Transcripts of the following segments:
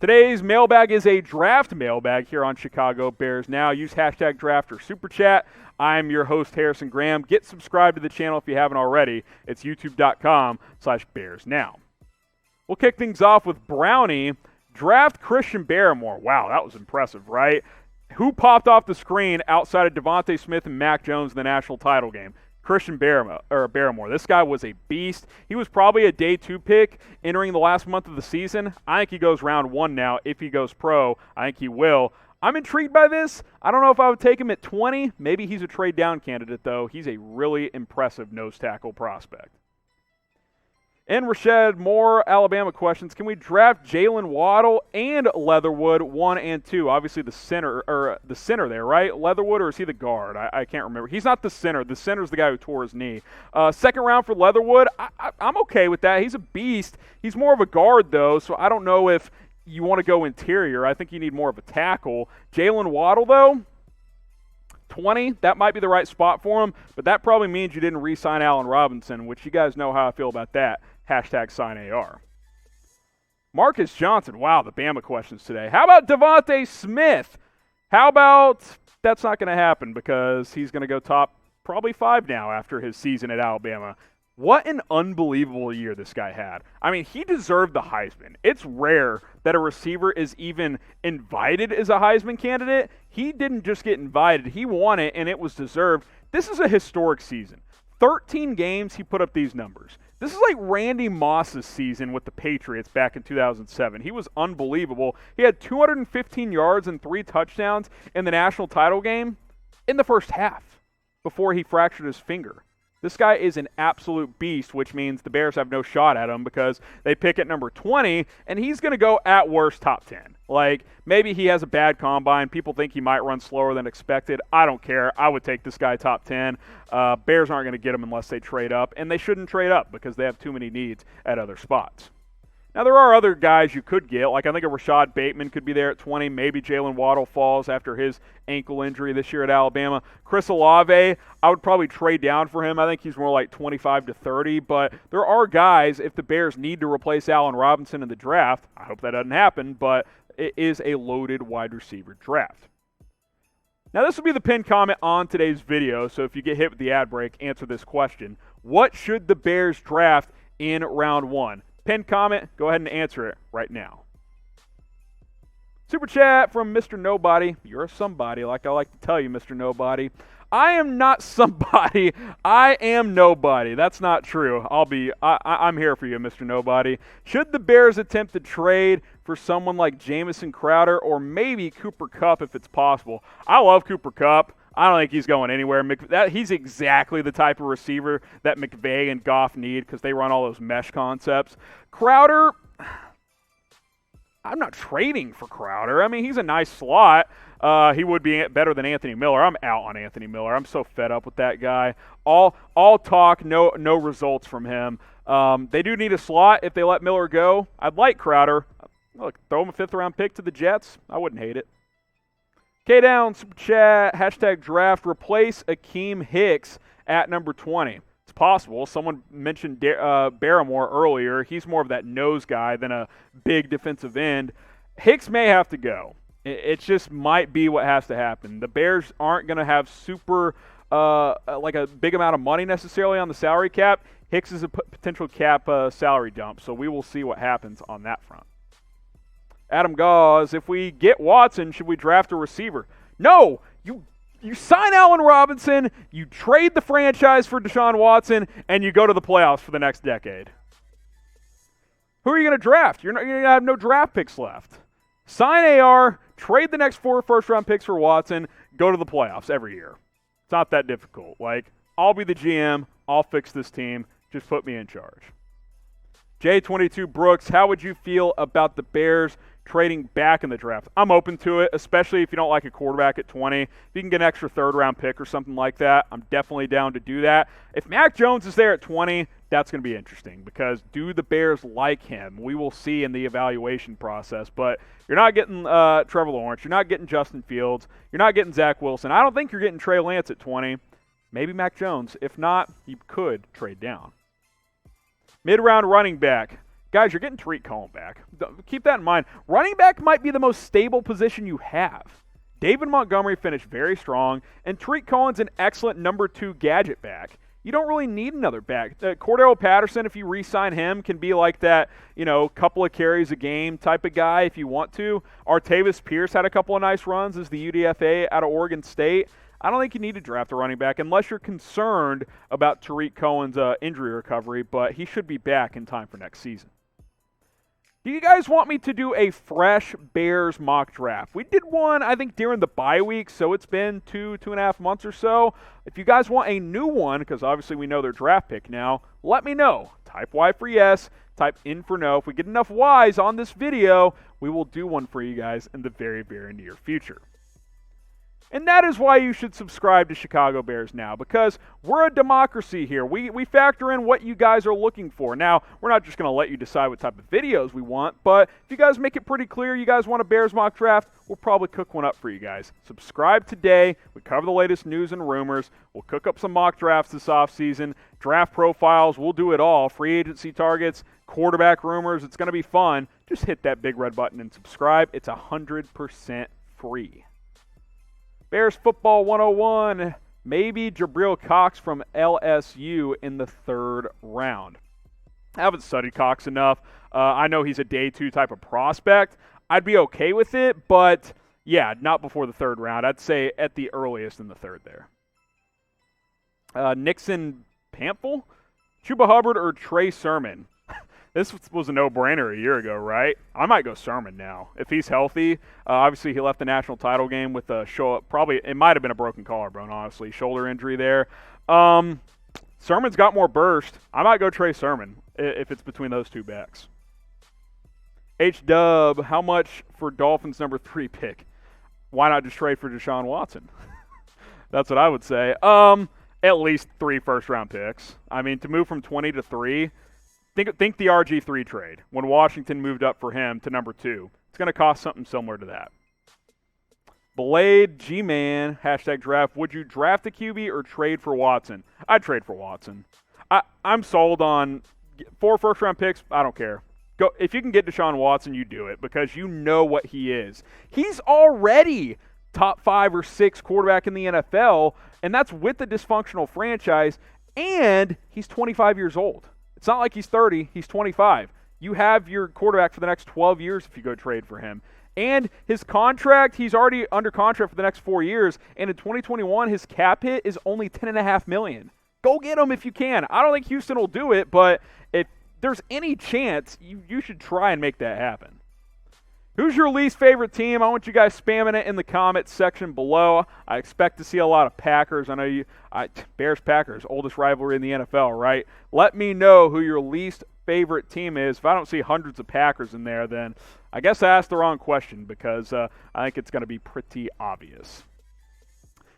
Today's mailbag is a draft mailbag here on Chicago Bears Now. Use hashtag draft or super chat. I'm your host, Harrison Graham. Get subscribed to the channel if you haven't already. It's youtube.com/BearsNow. We'll kick things off with Brownie. Draft Christian Barmore. Wow, that was impressive, right? Who popped off the screen outside of DeVonta Smith and Mac Jones in the national title game? Christian Barmore. This guy was a beast. He was probably a day 2 pick entering the last month of the season. I think he goes round 1 now. If he goes pro, I think he will. I'm intrigued by this. I don't know if I would take him at 20. Maybe he's a trade down candidate, though. He's a really impressive nose tackle prospect. And Rashad, more Alabama questions. Can we draft Jaylen Waddle and Leatherwood 1 and 2? Obviously the center there, right? Leatherwood, or is he the guard? I can't remember. He's not the center. The center's the guy who tore his knee. Second round for Leatherwood. I'm okay with that. He's a beast. He's more of a guard, though, so I don't know if you want to go interior. I think you need more of a tackle. Jaylen Waddle, though, 20, that might be the right spot for him, but that probably means you didn't re-sign Allen Robinson, which you guys know how I feel about that. Hashtag sign AR. Marcus Johnson. Wow, the Bama questions today. How about DeVonta Smith? How about that's not going to happen because he's going to go top probably 5 now after his season at Alabama. What an unbelievable year this guy had. I mean, he deserved the Heisman. It's rare that a receiver is even invited as a Heisman candidate. He didn't just get invited. He won it, and it was deserved. This is a historic season. 13 games, he put up these numbers. This is like Randy Moss's season with the Patriots back in 2007. He was unbelievable. He had 215 yards and 3 touchdowns in the national title game in the first half before he fractured his finger. This guy is an absolute beast, which means the Bears have no shot at him because they pick at number 20, and he's going to go at worst top 10. Like, maybe he has a bad combine. People think he might run slower than expected. I don't care. I would take this guy top 10. Bears aren't going to get him unless they trade up, and they shouldn't trade up because they have too many needs at other spots. Now, there are other guys you could get. Like, I think a Rashad Bateman could be there at 20. Maybe Jaylen Waddle falls after his ankle injury this year at Alabama. Chris Olave, I would probably trade down for him. I think he's more like 25 to 30. But there are guys, if the Bears need to replace Allen Robinson in the draft, I hope that doesn't happen, but it is a loaded wide receiver draft. Now, this will be the pinned comment on today's video, so if you get hit with the ad break, answer this question. What should the Bears draft in round 1? Pinned comment, go ahead and answer it right now. Super chat from Mr. Nobody. You're a somebody, like I like to tell you, Mr. Nobody. I am not somebody. I am nobody. That's not true. I'm here for you, Mr. Nobody. Should the Bears attempt to trade for someone like Jamison Crowder or maybe Cooper Kupp if it's possible? I love Cooper Kupp. I don't think he's going anywhere. He's exactly the type of receiver that McVay and Goff need because they run all those mesh concepts. Crowder, I'm not trading for Crowder. I mean, he's a nice slot. He would be better than Anthony Miller. I'm out on Anthony Miller. I'm so fed up with that guy. All talk, no results from him. They do need a slot if they let Miller go. I'd like Crowder. Look, throw him a 5th-round pick to the Jets. I wouldn't hate it. K-Down, Super Chat, hashtag draft, replace Akeem Hicks at number 20. It's possible. Someone mentioned Barmore earlier. He's more of that nose guy than a big defensive end. Hicks may have to go. It just might be what has to happen. The Bears aren't going to have like a big amount of money necessarily on the salary cap. Hicks is a potential cap salary dump, so we will see what happens on that front. Adam Gauze, if we get Watson, should we draft a receiver? No! You sign Allen Robinson, you trade the franchise for Deshaun Watson, and you go to the playoffs for the next decade. Who are you going to draft? You're going to have no draft picks left. Sign AR, trade the next 4 first-round picks for Watson, go to the playoffs every year. It's not that difficult. Like, I'll be the GM, I'll fix this team, just put me in charge. J22 Brooks, how would you feel about the Bears trading back in the draft? I'm open to it, especially if you don't like a quarterback at 20. If you can get an extra 3rd-round pick or something like that, I'm definitely down to do that. If Mac Jones is there at 20, that's going to be interesting because do the Bears like him? We will see in the evaluation process, but you're not getting Trevor Lawrence. You're not getting Justin Fields. You're not getting Zach Wilson. I don't think you're getting Trey Lance at 20. Maybe Mac Jones. If not, you could trade down. Mid-round running back. Guys, you're getting Tariq Cohen back. Keep that in mind. Running back might be the most stable position you have. David Montgomery finished very strong, and Tariq Cohen's an excellent number 2 gadget back. You don't really need another back. Cordero Patterson, if you re-sign him, can be like that, couple of carries a game type of guy if you want to. Artavis Pierce had a couple of nice runs as the UDFA out of Oregon State. I don't think you need to draft a running back unless you're concerned about Tariq Cohen's injury recovery, but he should be back in time for next season. Do you guys want me to do a fresh Bears mock draft? We did one, I think, during the bye week, so it's been 2.5 months or so. If you guys want a new one, because obviously we know their draft pick now, let me know. Type Y for yes, type in for no. If we get enough Ys on this video, we will do one for you guys in the very, very near future. And that is why you should subscribe to Chicago Bears Now, because we're a democracy here. We factor in what you guys are looking for. Now, we're not just going to let you decide what type of videos we want, but if you guys make it pretty clear you guys want a Bears mock draft, we'll probably cook one up for you guys. Subscribe today. We cover the latest news and rumors. We'll cook up some mock drafts this offseason, draft profiles. We'll do it all. Free agency targets, quarterback rumors. It's going to be fun. Just hit that big red button and subscribe. It's 100% free. Bears Football 101, maybe Jabril Cox from LSU in the 3rd round. I haven't studied Cox enough. I know he's a day 2 type of prospect. I'd be okay with it, but yeah, not before the 3rd round. I'd say at the earliest in the 3rd there. Nixon Pamphel, Chuba Hubbard, or Trey Sermon? This was a no-brainer a year ago, right? I might go Sermon now. If he's healthy, obviously he left the national title game with a probably it might have been a broken collarbone, honestly, shoulder injury there. Sermon's got more burst. I might go Trey Sermon if it's between those 2 backs. H-Dub, how much for Dolphins number 3 pick? Why not just trade for Deshaun Watson? That's what I would say. At least 3 first-round picks. I mean, to move from 20 to 3, think the RG3 trade when Washington moved up for him to number 2. It's going to cost something similar to that. Blade G-Man, #draft. Would you draft a QB or trade for Watson? I'd trade for Watson. I'm sold on 4 first-round picks. I don't care. Go if you can get Deshaun Watson, you do it because you know what he is. He's already top 5 or 6 quarterback in the NFL, and that's with a dysfunctional franchise, and he's 25 years old. It's not like he's 30, he's 25. You have your quarterback for the next 12 years if you go trade for him. And his contract, he's already under contract for the next 4 years, and in 2021, his cap hit is only $10.5 million. Go get him if you can. I don't think Houston will do it, but if there's any chance, you should try and make that happen. Who's your least favorite team? I want you guys spamming it in the comments section below. I expect to see a lot of Packers. I know Bears-Packers, oldest rivalry in the NFL, right? Let me know who your least favorite team is. If I don't see hundreds of Packers in there, then I guess I asked the wrong question because I think it's going to be pretty obvious.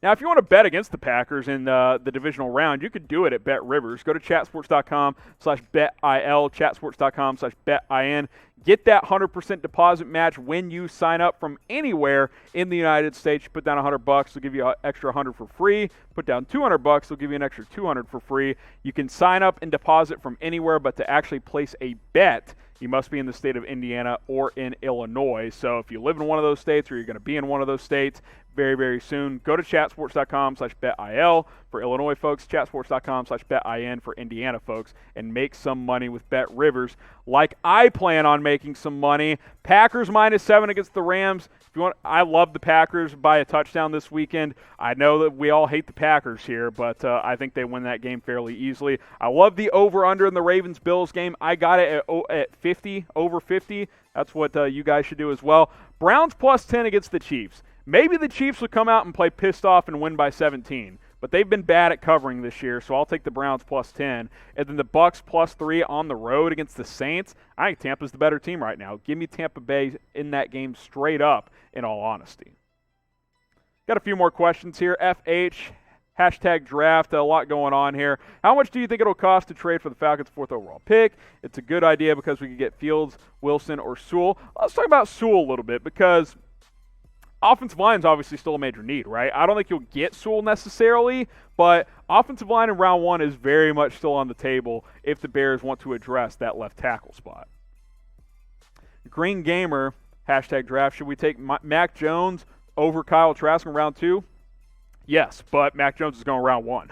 Now, if you want to bet against the Packers in the divisional round, you could do it at BetRivers. Go to chatsports.com/betil, chatsports.com/betin. Get that 100% deposit match when you sign up from anywhere in the United States. You put down $100, they'll give you an extra $100 for free. Put down $200, they'll give you an extra $200 for free. You can sign up and deposit from anywhere, but to actually place a bet, you must be in the state of Indiana or in Illinois. So if you live in one of those states or you're going to be in one of those states very, very soon, go to chatsports.com/betil for Illinois folks, chatsports.com/betin for Indiana folks, and make some money with BetRivers like I plan on making some money. Packers -7 against the Rams. If you want, I love the Packers by a touchdown this weekend. I know that we all hate the Packers here, but I think they win that game fairly easily. I love the over-under in the Ravens-Bills game. I got it at 50, over 50. That's what you guys should do as well. Browns +10 against the Chiefs. Maybe the Chiefs will come out and play pissed off and win by 17, but they've been bad at covering this year, so I'll take the Browns +10. And then the Bucks +3 on the road against the Saints. I think Tampa's the better team right now. Give me Tampa Bay in that game straight up, in all honesty. Got a few more questions here. FH, #draft, a lot going on here. How much do you think it'll cost to trade for the Falcons' 4th overall pick? It's a good idea because we could get Fields, Wilson, or Sewell. Let's talk about Sewell a little bit because offensive line is obviously still a major need, right? I don't think you'll get Sewell necessarily, but offensive line in round 1 is very much still on the table if the Bears want to address that left tackle spot. Green Gamer, #draft, should we take Mac Jones over Kyle Trask in round 2? Yes, but Mac Jones is going round 1.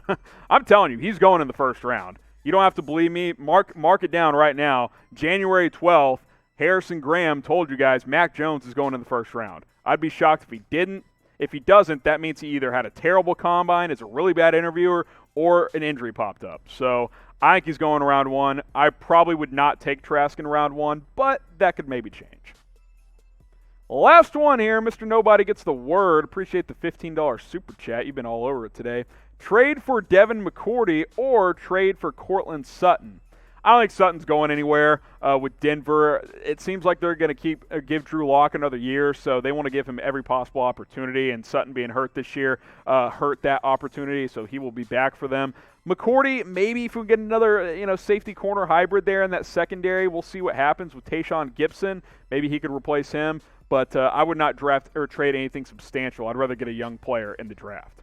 I'm telling you, he's going in the first round. You don't have to believe me. Mark it down right now. January 12th, Harrison Graham told you guys Mac Jones is going in the first round. I'd be shocked if he didn't. If he doesn't, that means he either had a terrible combine, is a really bad interviewer, or an injury popped up. So I think he's going round 1. I probably would not take Trask in round 1, but that could maybe change. Last one here, Mr. Nobody gets the word. Appreciate the $15 super chat. You've been all over it today. Trade for Devin McCourty or trade for Cortland Sutton? I don't think Sutton's going anywhere with Denver. It seems like they're going to give Drew Lock another year, so they want to give him every possible opportunity, and Sutton being hurt this year hurt that opportunity, so he will be back for them. McCourty, maybe if we get another safety corner hybrid there in that secondary, we'll see what happens with Tayshaun Gibson. Maybe he could replace him, but I would not draft or trade anything substantial. I'd rather get a young player in the draft.